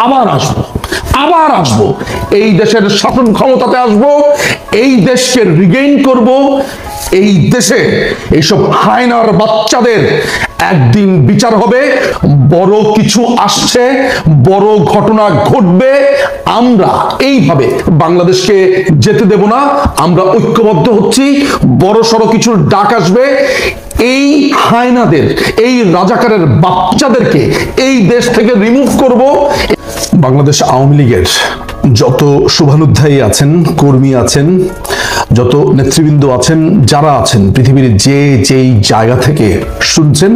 আবার আসবো এই দেশের শাসন ক্ষমতাতে আসবো, এই দেশকে রিগেইন করব, এই দেশে এইসব হায়নার বাচ্চাদের একদিন বিচার হবে, বড় কিছু আসছে, বড় ঘটনা ঘটবে। আমরা এইভাবে বাংলাদেশকে যেতে দেব না, আমরা ঐক্যবদ্ধ হচ্ছি, বড় সড়ো কিছুর ডাক আসবে। এই হায়নাদের, এই রাজাকারের বাচ্চাদেরকে এই দেশ থেকে রিমুভ করব। বাংলাদেশ আওয়ামী লীগের যত শুভানুধ্যায়ী আছেন, কর্মী আছেন, যত নেতৃবৃন্দ আছেন, যারা আছেন পৃথিবীর যেই জায়গা থেকে শুনছেন,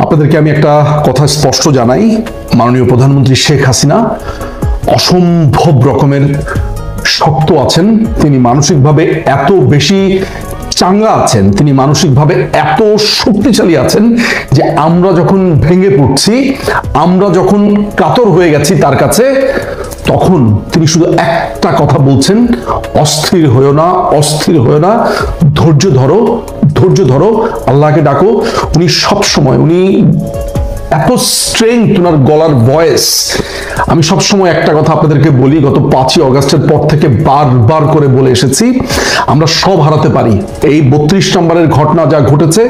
আপনাদেরকে আমি একটা কথা স্পষ্ট জানাই। মাননীয় প্রধানমন্ত্রী শেখ হাসিনা অসম্ভব রকমের শক্ত আছেন, তিনি মানসিকভাবে এত বেশি চাঙ্গা আছেন, তিনি মানসিকভাবে এত শক্তিশালী আছেন যে আমরা যখন ভেঙে পড়ছি, আমরা যখন কাতর হয়ে গেছি তার কাছে, তখন তিনি শুধু একটা কথা বলছেন, অস্থির হয়েও না, অস্থির হয়েও না, ধৈর্য ধরো, ধৈর্য ধরো, আল্লাহকে ডাকো। উনি সবসময়, উনি এত স্ট্রেংথ ওনার গলার ভয়েস। আমি সবসময় একটা কথা আপনাদেরকে বলি, গত 5ই অগাস্টের পর থেকে বারবার করে বলে এসেছি, আমরা সব হারাতে পারি। এই 32 নম্বরের ঘটনা যা ঘটেছে,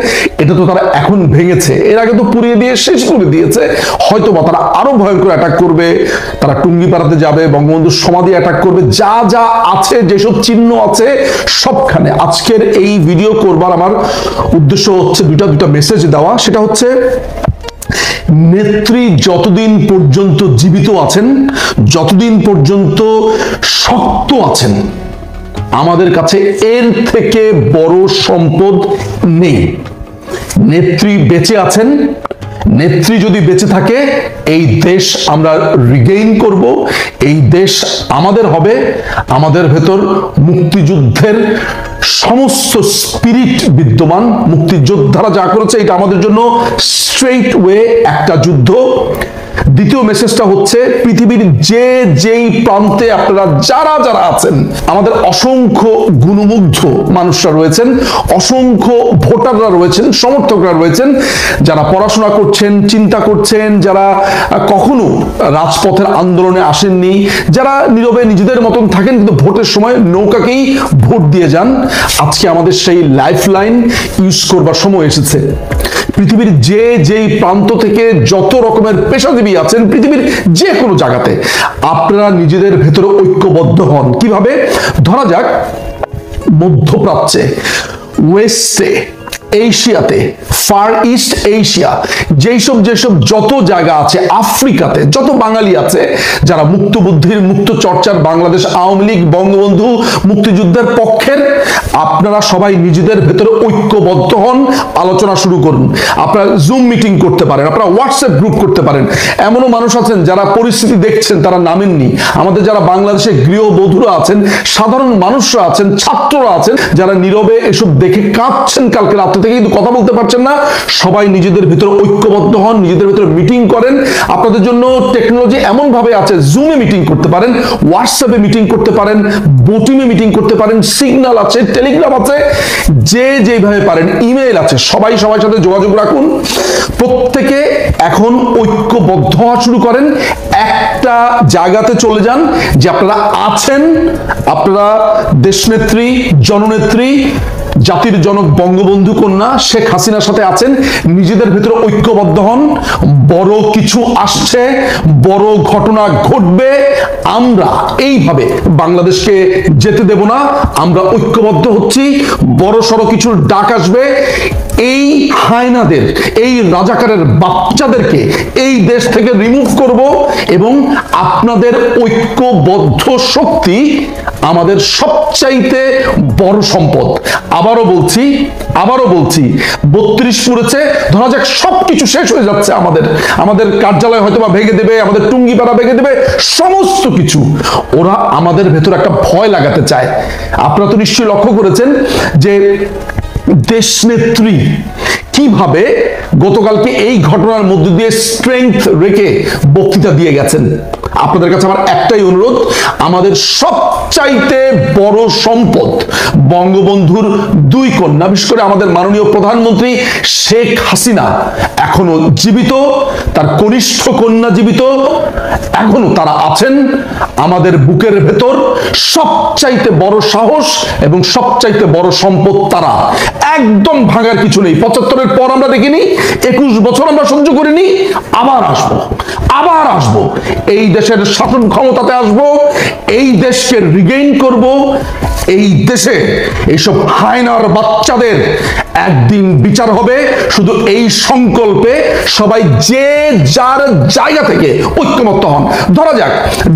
এটা তো তারা এখন ভেঙেছে, এর আগে তো পুড়িয়ে দিয়ে শেষ করে দিয়েছে। হয়তো বা তারা আরো ভয়ঙ্কর অ্যাটাক করবে, তারা টুঙ্গিপাড়াতে যাবে, বঙ্গবন্ধুর সমাধি অ্যাটাক করবে, যা যা আছে, যেসব চিহ্ন আছে সবখানে। আজকের এই ভিডিও করবার আমার উদ্দেশ্য হচ্ছে দুটা মেসেজ দেওয়া। সেটা হচ্ছে, নেত্রী যতদিন পর্যন্ত জীবিত আছেন, যতদিন পর্যন্ত শক্ত আছেন, আমাদের কাছে এর থেকে বড় সম্পদ নেই। নেত্রী বেঁচে আছেন, নেত্রী যদি বেঁচে থাকে, এই দেশ আমরা রিগেইন করব, এই দেশ আমাদের হবে। আমাদের ভেতর মুক্তিযুদ্ধের সমস্ত স্পিরিট বিদ্যমান, মুক্তিযোদ্ধারা যা করেছে এটা আমাদের জন্য স্ট্রেইট ওয়ে একটা যুদ্ধ। দ্বিতীয় মেসেজটা হচ্ছে, পৃথিবীর যেই প্রান্তে আপনারা যারা যারা আছেন, আমাদের অসংখ্য গুণমুগ্ধ মানুষরা রয়েছেন, অসংখ্য ভোটাররা রয়েছেন, সমর্থকরা রয়েছেন, যারা পড়াশোনা করছেন, চিন্তা করছেন, যারা কখনো রাজপথের আন্দোলনে আসেননি, যারা নীরবে নিজেদের মতন থাকেন, কিন্তু ভোটের সময় নৌকাকেই ভোট দিয়ে যান। আজকে আমাদের সেই লাইফ লাইন ইউজ করবার সময় এসেছে। পৃথিবীর যেই প্রান্ত থেকে যত রকমের পেশাজীবী আছেন, পৃথিবীর যে কোনো জায়গাতে, আপনারা নিজেদের ভেতরে ঐক্যবদ্ধ হন। কিভাবে? ধরা যাক মধ্যপ্রাচ্যে, ওয়েস্টে, এশিয়াতে, ফার ইস্ট এশিয়া, যেসব যত জায়গা আছে, আফ্রিকাতে যত বাঙালি আছে, যারা মুক্ত বুদ্ধির, মুক্ত চর্চার, বাংলাদেশ আওয়ামী লীগ, বঙ্গবন্ধু, মুক্তিযুদ্ধের পক্ষের, আপনারা সবাই নিজেদের ভেতরে ঐক্যবদ্ধ হন, আলোচনা শুরু করুন। আপনারা জুম মিটিং করতে পারেন, আপনারা হোয়াটসঅ্যাপ গ্রুপ করতে পারেন। এমনও মানুষ আছেন যারা পরিস্থিতি দেখছেন, তারা নামেননি। আমাদের যারা বাংলাদেশে গৃহবধূরা আছেন, সাধারণ মানুষরা আছেন, ছাত্ররা আছেন, যারা নীরবে এসব দেখে কাঁদছেন কালকে রাত থেকে, কিন্তু কথা বলতে পারছেন না। সবাই নিজেদের ভিতরে ঐক্যবদ্ধ হন, নিজেদের ভিতরে মিটিং করেন। আপনাদের জন্য টেকনোলজি এমন ভাবে আছে, জুমে মিটিং করতে পারেন, হোয়াটসঅ্যাপে মিটিং করতে পারেন, বোটিমে মিটিং করতে পারেন, সিগন্যাল আছে, টেলিগ্রাম আছে, যেভাবে পারেন, ইমেইল আছে। সবাই সবার সাথে যোগাযোগ রাখুন। প্রত্যেকে এখন ঐক্যবদ্ধ হওয়া শুরু করেন। একটা জায়গাতে চলে যান যে আপনারা আছেন, আপনারা দেশনেত্রী, জননেত্রী, জাতির জনক বঙ্গবন্ধু কন্যা শেখ হাসিনার সাথে আছেন। নিজেদের ভিতরে ঐক্যবদ্ধ হন। বড় কিছু আসছে, বড় ঘটনা ঘটবে। আমরা এইভাবে বাংলাদেশকে যেতে দেব না, আমরা ঐক্যবদ্ধ হচ্ছি। বড় সড়ো কিছুর ডাক আসবে। এই হায়নাদের, এই রাজাকারের বাচ্চাদেরকে এই দেশ থেকে রিমুভ করব, এবং আপনাদের ঐক্যবদ্ধ শক্তি আমাদের সবচাইতে বড় সম্পদ। আবারও বলছি 32 পুড়েছে, ধরা যাক সবকিছু শেষ হয়ে যাচ্ছে, আমাদের কার্যালয় হয়তো বা ভেঙে দেবে, আমাদের টুঙ্গিপাড়া ভেঙে দেবে, সমস্ত কিছু। ওরা আমাদের ভেতর একটা ভয় লাগাতে চায়। আপনারা তো নিশ্চয়ই লক্ষ্য করেছেন যে দেশনেত্রী কিভাবে গতকালকে এই ঘটনার মধ্যে দিয়ে স্ট্রেংথ রেখে বক্তৃতা দিয়ে গেছেন। আপনাদের কাছে আমার একটাই অনুরোধ, আমাদের সবচাইতে বড় সম্পদ বঙ্গবন্ধুর দুই কন্যা, বিশেষ করে আমাদের মাননীয় প্রধানমন্ত্রী শেখ হাসিনা এখনো জীবিত, তার কনিষ্ঠ কন্যা জীবিত, এখনো তারা আছেন আমাদের বুকের ভেতর। সবচাইতে বড় সাহস এবং সবচাইতে বড় সম্পদ তারা, একদম ভাঙার কিছু নেই। 75-এর পর আমরা দেখিনি, 21 বছর আমরা সহ্য করিনি, আবার আসবো, এই দেশের শাসন ক্ষমতাতে আসবো, এই দেশকে রিগেইন করব, এই দেশে এইসব হায়নার বাচ্চাদের একদিন বিচার হবে। শুধু এই সংকল্পে সবাই যে যার জায়গা থেকে ঐক্যমত্য হন। ধরা যাক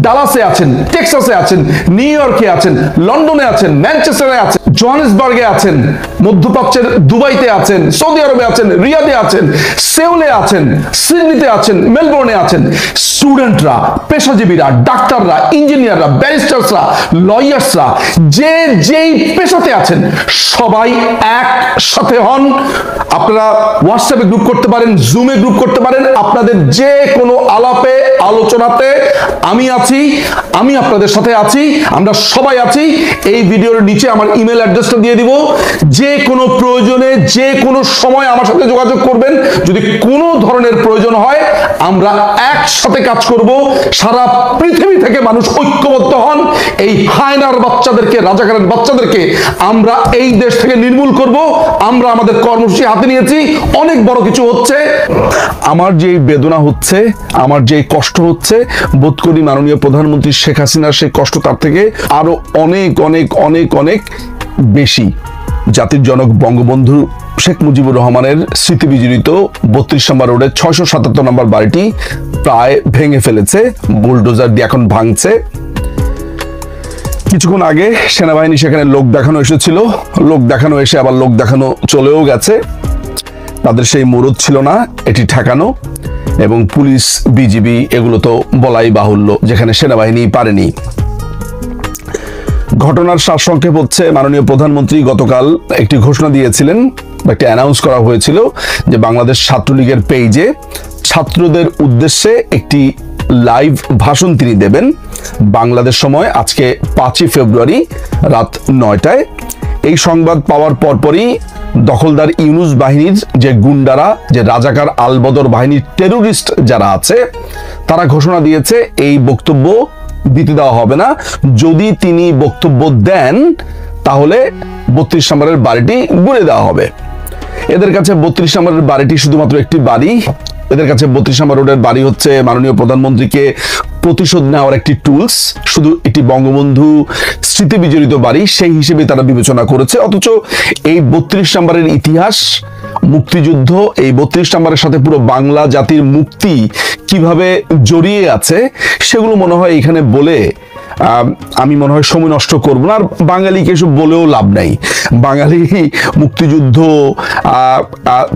ডালাসে আছেন, টেক্সাসে আছেন, নিউ ইয়র্কে আছেন, লন্ডনে আছেন, ম্যানচেস্টারে আছেন, জোহানেসবার্গে আছেন, মধ্যপ্রাচ্যের দুবাইতে আছেন, সৌদি আরবে আছেন, রিয়াদে আছেন, সেউলে আছেন, সিডনিতে আছেন, মেলবোর্নে আছেন, স্টুডেন্টরা, পেশাজীবীরা, ডাক্তাররা, ইঞ্জিনিয়াররা, ব্যারিস্টার্সরা, লয়ার্সরা, যে যেই পেশাতে আছেন সবাই একসাথে হন। আপনারা হোয়াটসঅ্যাপে গ্রুপ করতে পারেন, জুমে গ্রুপ করতে পারেন, আপনাদের যে কোনো আলাপে আলোচনাতে আমি আছি, আমি আপনাদের সাথে আছি, আমরা সবাই আছি। এই ভিডিওর নিচে আমার ইমেল অ্যাড্রেসটা দিয়ে দিব, যে কোনো প্রয়োজনে যে কোনো সময় আমার সাথে যোগাযোগ করবেন। যদি কোনো ধরনের প্রয়োজন হয় আমরা একসাথে কাজ করব। সারা পৃথিবী থেকে মানুষ ঐক্যবদ্ধ হন, এই হায়নার বাচ্চাদেরকে, রাজাকারের বাচ্চাদেরকে আমরা এই দেশ থেকে নির্মূল করব। আমরা আমাদের কর্মসূচি হাতে নিয়েছি, অনেক বড় কিছু হচ্ছে। আমার যে বেদনা হচ্ছে, আমার যে কষ্ট হচ্ছে, বোধ করি মাননীয় প্রধানমন্ত্রী শেখ হাসিনার সেই কষ্ট তার থেকে আরো অনেক অনেক অনেক অনেক বেশি। জাতির জনক বঙ্গবন্ধু শেখ মুজিবুর রহমানের স্মৃতি বিজড়িত 32 নম্বর রোডের 677 নম্বর বাড়িটি প্রায় ভেঙে ফেলেছে, বুলডোজার দিয়ে এখন ভাঙছে। কিছুক্ষণ আগে সেনাবাহিনী সেখানে লোক দেখানো এসেছিল, লোক দেখানো এসে আবার লোক দেখানো চলেও গেছে। তাদের সেই মুরদ ছিল না এটি ঠেকানো, এবং পুলিশ, বিজিবি এগুলো তো বলাই বাহুল্য, যেখানে সেনাবাহিনী পারেনি। ঘটনার সারসংক্ষেপ হচ্ছে, মাননীয় প্রধানমন্ত্রী গতকাল একটি ঘোষণা দিয়েছিলেন, একটি অ্যানাউন্স করা হয়েছিল যে বাংলাদেশ ছাত্রলীগের পেজে ছাত্রদের উদ্দেশ্যে একটি লাইভ ভাষণ তিনি দেবেন বাংলাদেশ সময় আজকে 5 ফেব্রুয়ারি রাত 9টায়। এই সংবাদ পাওয়ার পরপরই দখলদার ইউনুস বাহিনীর যে গুন্ডারা, যে রাজাকার আলবদর বাহিনীর টেরোরিস্ট যারা আছে, তারা ঘোষণা দিয়েছে এই বক্তব্য দিতে দেওয়া হবে না। যদি তিনি বক্তব্য দেন তাহলে 32 নম্বরের বাড়িটি গুঁড়ে দেওয়া হবে। এদের কাছে 32 নম্বরের বাড়িটি শুধুমাত্র একটি বাড়ি। এদের কাছে 32 নম্বর রোডের বাড়ি হচ্ছে মাননীয় প্রধানমন্ত্রীকে প্রতিশোধ নেওয়ার একটি টুলস, শুধু একটি বঙ্গবন্ধু স্মৃতি বিজড়িত বাড়ি সেই হিসেবে তারা বিবেচনা করেছে। অথচ এই 32 নম্বরের ইতিহাস, মুক্তিযুদ্ধ, এই 32 নম্বরের সাথে পুরো বাংলা জাতির মুক্তি কিভাবে জড়িয়ে আছে সেগুলো মনে হয় এখানে বলে আমি মনে হয় সময় নষ্ট করব না। আর বাঙালিকে এসব বলেও লাভ নাই। বাঙালি মুক্তিযুদ্ধ,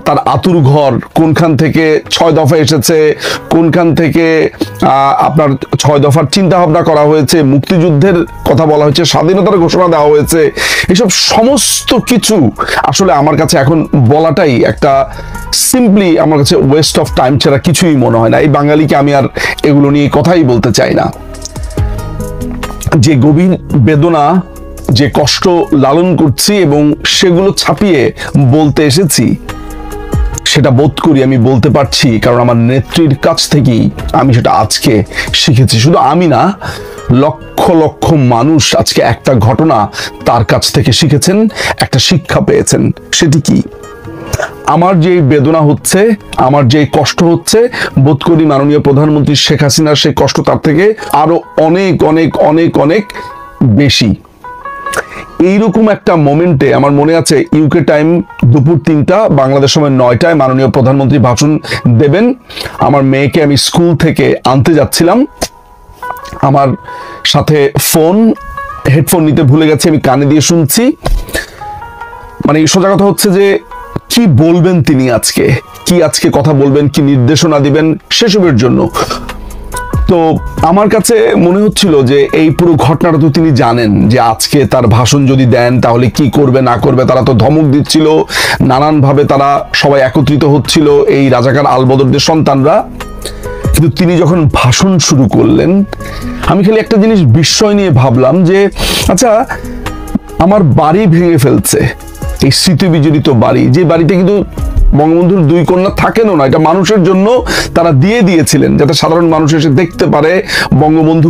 তার আতুর ঘর, কোনখান থেকে 6 দফা এসেছে, কোনখান থেকে আপনার 6 দফার চিন্তা ভাবনা করা হয়েছে, মুক্তিযুদ্ধের কথা বলা হয়েছে, স্বাধীনতার ঘোষণা দেওয়া হয়েছে, এসব সমস্ত কিছু আসলে আমার কাছে এখন বলাটাই একটা সিম্পলি আমার কাছে ওয়েস্ট অফ টাইম ছাড়া কিছুই মনে হয় না। এই বাঙালিকে আমি আর এগুলো নিয়ে কথাই বলতে চাই না। যে গভীর বেদনা, যে কষ্ট লালন করছি এবং সেগুলো ছাপিয়ে বলতে এসেছি, সেটা বোধ করি আমি বলতে পারছি কারণ আমার নেত্রীর কাছ থেকেই আমি সেটা আজকে শিখেছি। শুধু আমি না, লক্ষ লক্ষ মানুষ আজকে একটা ঘটনা তার কাছ থেকে শিখেছেন, একটা শিক্ষা পেয়েছেন। সেটি কি? আমার যে বেদনা হচ্ছে, আমার যে কষ্ট হচ্ছে, বোধ করি মাননীয় প্রধানমন্ত্রী শেখ হাসিনার সেই কষ্ট তার থেকে আরো অনেক অনেক অনেক অনেক বেশি। এইরকম একটা মোমেন্টে আমার মনে আছে ইউকে টাইম দুপুর 3টা, বাংলাদেশ সময় 9টায় মাননীয় প্রধানমন্ত্রী ভাষণ দেবেন। আমার মেয়েকে আমি স্কুল থেকে আনতে যাচ্ছিলাম, আমার সাথে হেডফোন নিতে ভুলে গেছি, আমি কানে দিয়ে শুনছি। মানে সোজা কথা হচ্ছে যে কি বলবেন তিনি আজকে কথা বলবেন, কি নির্দেশনা দিবেন সেসবের জন্য। তো আমার কাছে মনে হচ্ছিল যে এই পুরো ঘটনাটা তো তিনি জানেন, যে আজকে তার ভাষণ যদি দেন তাহলে কি করবে না করবে। তারা তো ধমক দিচ্ছিল, নানানভাবে তারা সবাই একত্রিত হচ্ছিল, এই রাজাকার আলবদরদের সন্তানরা। কিন্তু তিনি যখন ভাষণ শুরু করলেন, আমি খালি একটা জিনিস বিস্ময় নিয়ে ভাবলাম যে আচ্ছা, আমার বাড়ি ভেঙে ফেলছে, এই স্মৃতি বিজড়িত বাড়ি, যে বাড়িতে কিন্তু বঙ্গবন্ধুর দুই কন্যা থাকেনও না, এটা মানুষের জন্য তারা দিয়ে দিয়েছিলেন যাতে সাধারণ মানুষ এসে দেখতে পারে বঙ্গবন্ধু